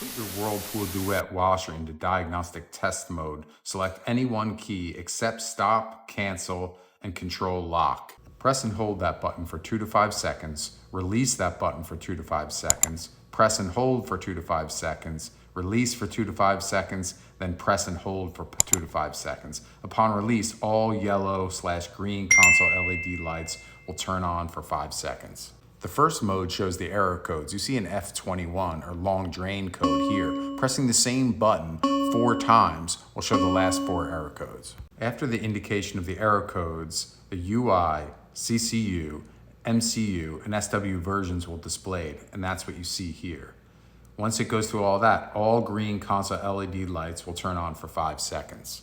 Put your Whirlpool Duet washer into diagnostic test mode. Select any one key except stop, cancel, and control lock. Press and hold that button for 2 to 5 seconds. Release that button for 2 to 5 seconds. Press and hold for 2 to 5 seconds. Release for 2 to 5 seconds, then press and hold for 2 to 5 seconds. Upon release, all yellow/green console LED lights will turn on for 5 seconds. The first mode shows the error codes. You see an F21 or long drain code here. Pressing the same button 4 times will show the last 4 error codes. After the indication of the error codes, the UI, CCU, MCU, and SW versions will display, and that's what you see here. Once it goes through all that, all green console LED lights will turn on for 5 seconds.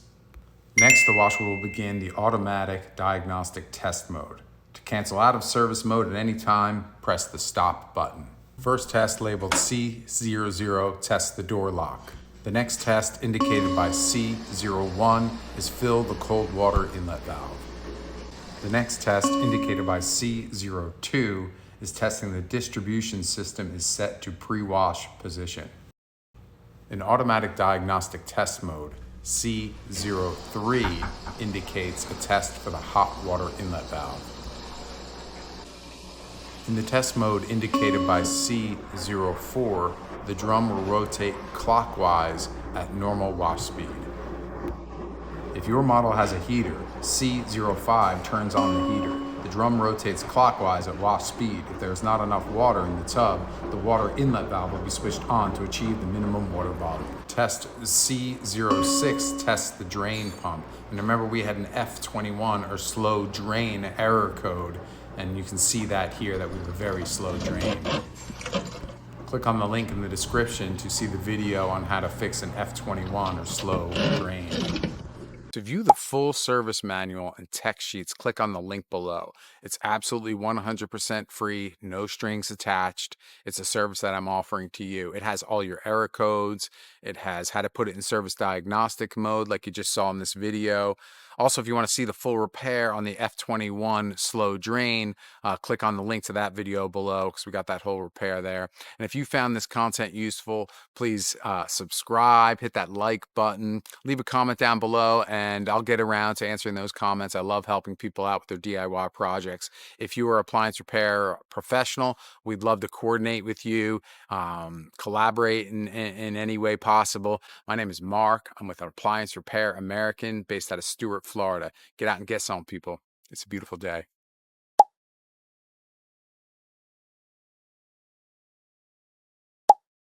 Next, the washer will begin the automatic diagnostic test mode. To cancel out of service mode at any time, press the stop button. First test labeled C00 tests the door lock. The next test indicated by C01 is fill the cold water inlet valve. The next test indicated by C02 is testing the distribution system is set to pre-wash position. In automatic diagnostic test mode, C03 indicates a test for the hot water inlet valve. In the test mode indicated by C04, the drum will rotate clockwise at normal wash speed. If your model has a heater, C05 turns on the heater. The drum rotates clockwise at wash speed. If there is not enough water in the tub, the water inlet valve will be switched on to achieve the minimum water volume. Test C06 tests the drain pump. And remember, we had an F21 or slow drain error code, and you can see that here that we have a very slow drain. Click on the link in the description to see the video on how to fix an F21 or slow drain. To view the full service manual and tech sheets, click on the link below. It's absolutely 100% free, no strings attached. It's a service that I'm offering to you. It has all your error codes. It has how to put it in service diagnostic mode like you just saw in this video. Also, if you want to see the full repair on the F21 slow drain, click on the link to that video below because we got that whole repair there. And if you found this content useful, please subscribe, hit that like button, leave a comment down below, and I'll get around to answering those comments. I love helping people out with their DIY projects. If you are an appliance repair professional, we'd love to coordinate with you, collaborate in any way possible. My name is Mark. I'm with Appliance Repair American based out of Stuart, Florida. Get out and get some, people. It's a beautiful day.